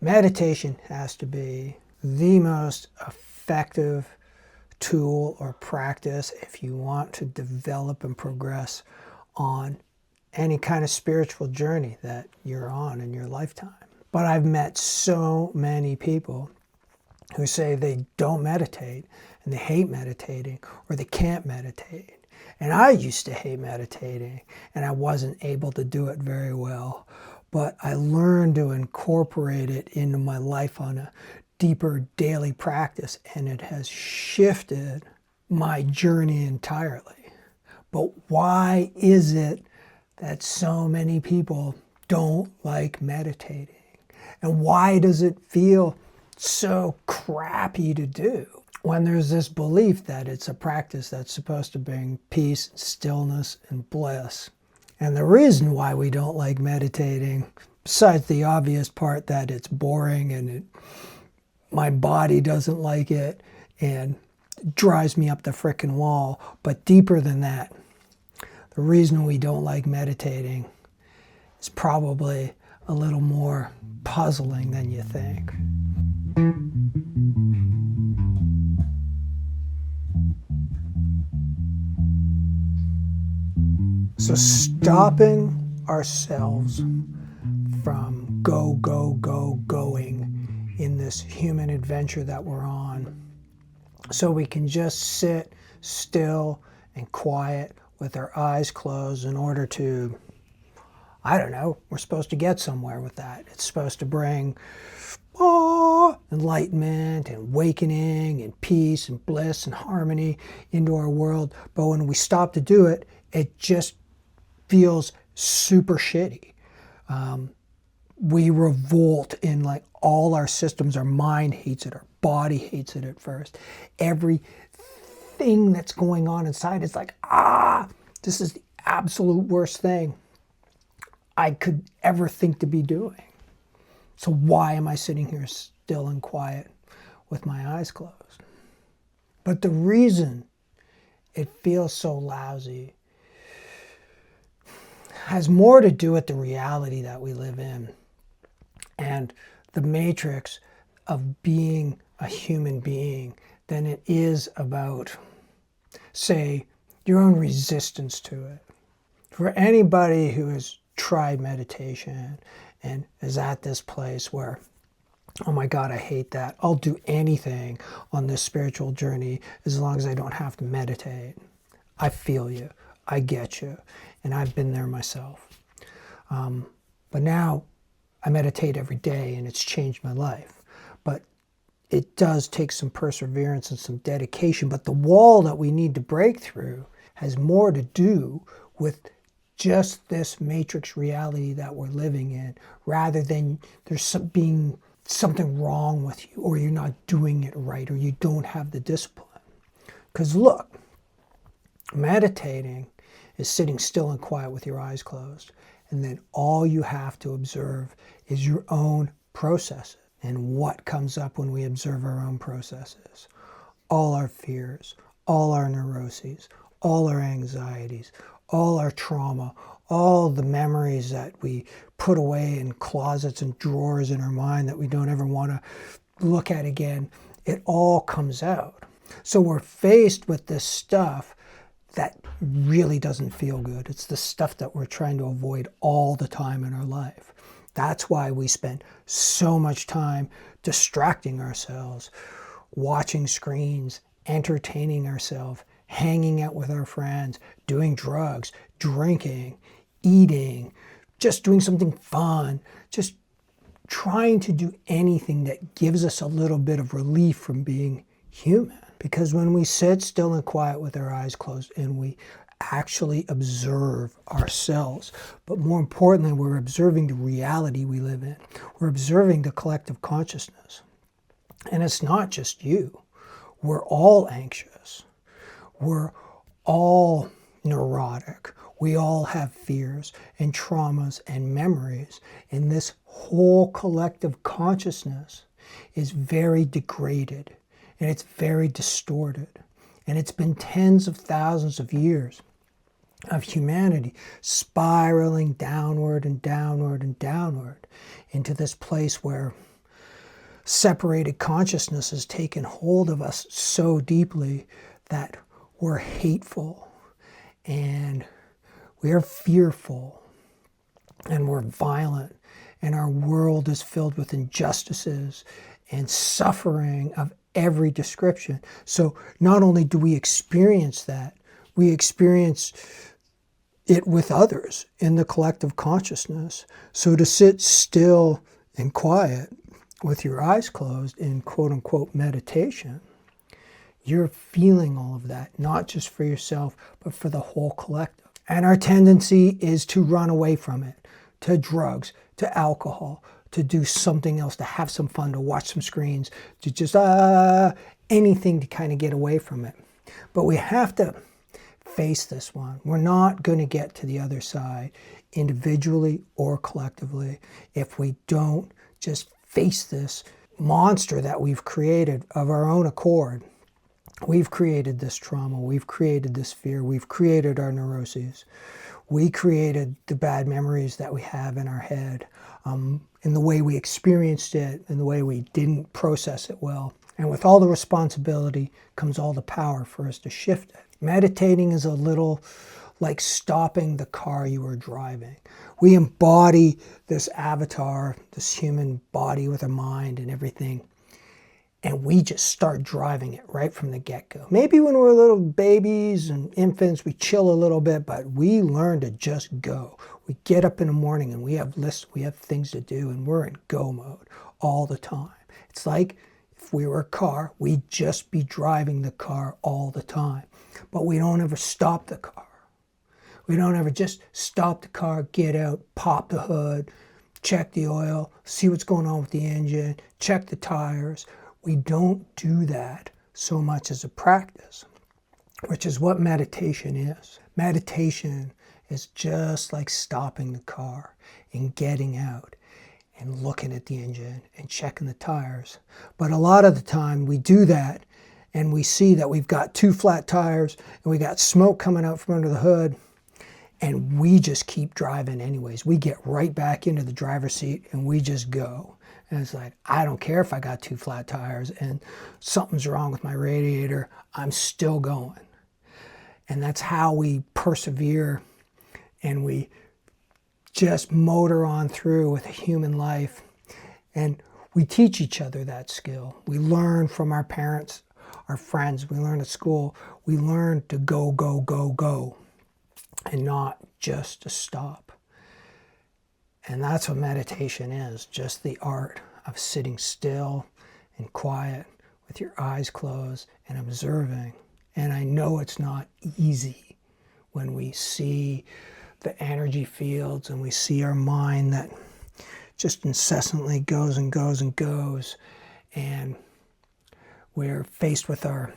Meditation has to be the most effective tool or practice if you want to develop and progress on any kind of spiritual journey that you're on in your lifetime. But I've met so many people who say they don't meditate and they hate meditating or they can't meditate. And I used to hate meditating and I wasn't able to do it very well. But I learned to incorporate it into my life on a deeper daily practice, and it has shifted my journey entirely. But why is it that so many people don't like meditating? And why does it feel so crappy to do when there's this belief that it's a practice that's supposed to bring peace, stillness, and bliss? And the reason why we don't like meditating, besides the obvious part that it's boring and my body doesn't like it and drives me up the frickin' wall, but deeper than that, the reason we don't like meditating is probably a little more puzzling than you think. So stopping ourselves from going in this human adventure that we're on, so we can just sit still and quiet with our eyes closed in order to, I don't know, we're supposed to get somewhere with that. It's supposed to bring enlightenment and awakening and peace and bliss and harmony into our world. But when we stop to do it, it just feels super shitty. We revolt in like all our systems. Our mind hates it. Our body hates it at first. Everything that's going on inside is like, this is the absolute worst thing I could ever think to be doing. So why am I sitting here still and quiet with my eyes closed? But the reason it feels so lousy has more to do with the reality that we live in and the matrix of being a human being than it is about, say, your own resistance to it. For anybody who has tried meditation and is at this place where, oh my God, I hate that. I'll do anything on this spiritual journey as long as I don't have to meditate. I feel you. I get you. And I've been there myself. But now I meditate every day and it's changed my life. But it does take some perseverance and some dedication. But the wall that we need to break through has more to do with just this matrix reality that we're living in, rather than there's being something wrong with you, or you're not doing it right, or you don't have the discipline. Because look, meditating is sitting still and quiet with your eyes closed. And then all you have to observe is your own processes. And what comes up when we observe our own processes? All our fears, all our neuroses, all our anxieties, all our trauma, all the memories that we put away in closets and drawers in our mind that we don't ever want to look at again. It all comes out. So we're faced with this stuff that really doesn't feel good. It's the stuff that we're trying to avoid all the time in our life. That's why we spend so much time distracting ourselves, watching screens, entertaining ourselves, hanging out with our friends, doing drugs, drinking, eating, just doing something fun, just trying to do anything that gives us a little bit of relief from being human. Because when we sit still and quiet with our eyes closed and we actually observe ourselves, but more importantly, we're observing the reality we live in. We're observing the collective consciousness. And it's not just you. We're all anxious. We're all neurotic. We all have fears and traumas and memories. And this whole collective consciousness is very degraded. And it's very distorted. And it's been tens of thousands of years of humanity spiraling downward and downward and downward into this place where separated consciousness has taken hold of us so deeply that we're hateful and we are fearful and we're violent, and our world is filled with injustices and suffering of every description. So not only do we experience that, we experience it with others in the collective consciousness. So to sit still and quiet with your eyes closed in quote-unquote meditation, you're feeling all of that, not just for yourself, but for the whole collective. And our tendency is to run away from it, to drugs, to alcohol, to do something else, to have some fun, to watch some screens, to just anything to kind of get away from it. But we have to face this one. We're not going to get to the other side individually or collectively if we don't just face this monster that we've created of our own accord. We've created this trauma, we've created this fear, we've created our neuroses. We created the bad memories that we have in our head, in the way we experienced it, in the way we didn't process it well. And with all the responsibility comes all the power for us to shift it. Meditating is a little like stopping the car you were driving. We embody this avatar, this human body with a mind and everything, and we just start driving it right from the get-go. Maybe when we're little babies and infants, we chill a little bit, but we learn to just go. We get up in the morning and we have lists, we have things to do, and we're in go mode all the time. It's like if we were a car, we'd just be driving the car all the time. But we don't ever stop the car. We don't ever just stop the car, get out, pop the hood, check the oil, see what's going on with the engine, check the tires. We don't do that so much as a practice, which is what meditation is. Meditation is just like stopping the car and getting out and looking at the engine and checking the tires. But a lot of the time we do that and we see that we've got 2 flat tires and we got smoke coming out from under the hood, and we just keep driving anyways. We get right back into the driver's seat and we just go. And it's like, I don't care if I got 2 flat tires and something's wrong with my radiator, I'm still going. And that's how we persevere, and we just motor on through with a human life. And we teach each other that skill. We learn from our parents, our friends, we learn at school. We learn to go, go, go, go, and not just to stop. And that's what meditation is, just the art of sitting still and quiet with your eyes closed and observing. And I know it's not easy when we see the energy fields and we see our mind that just incessantly goes and goes and goes, and we're faced with our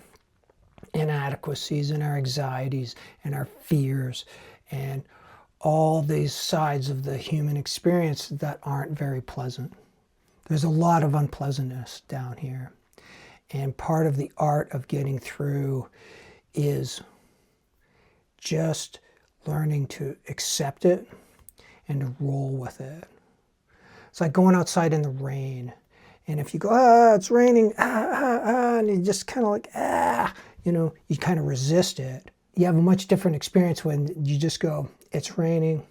inadequacies and our anxieties and our fears and all these sides of the human experience that aren't very pleasant. There's a lot of unpleasantness down here. And part of the art of getting through is just learning to accept it and to roll with it. It's like going outside in the rain. And if you go, it's raining, and you just kind of like, you kind of resist it. You have a much different experience when you just go, it's raining,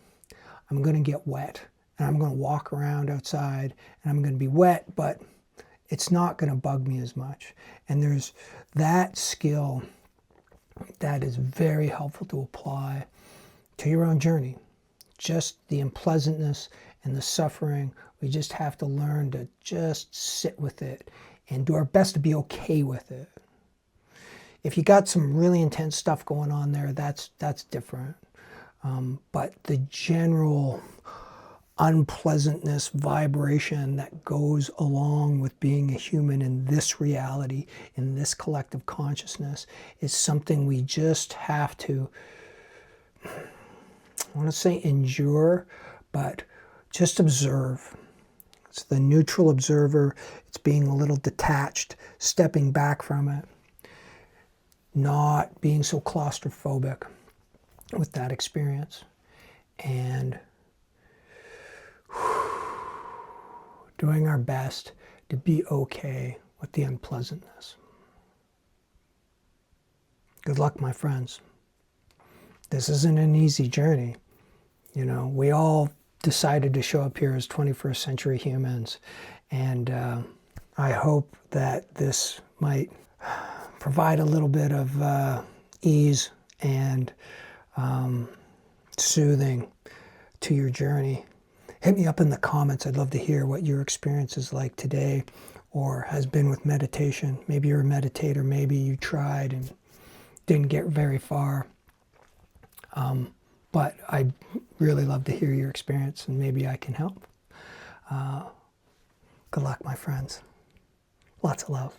I'm going to get wet, and I'm going to walk around outside, and I'm going to be wet, but it's not going to bug me as much. And there's that skill that is very helpful to apply to your own journey. Just the unpleasantness and the suffering, we just have to learn to just sit with it and do our best to be okay with it. If you got some really intense stuff going on there, that's different. But the general unpleasantness vibration that goes along with being a human in this reality, in this collective consciousness, is something we just have to, I want to say endure, but just observe. It's the neutral observer. It's being a little detached, stepping back from it, not being so claustrophobic with that experience, and doing our best to be okay with the unpleasantness. Good luck, my friends. This isn't an easy journey. You know, we all decided to show up here as 21st century humans, and I hope that this might provide a little bit of ease and soothing to your journey. Hit me up in the comments. I'd love to hear what your experience is like today or has been with meditation. Maybe you're a meditator, maybe you tried and didn't get very far. But I'd really love to hear your experience, and maybe I can help. Good luck, my friends. Lots of love.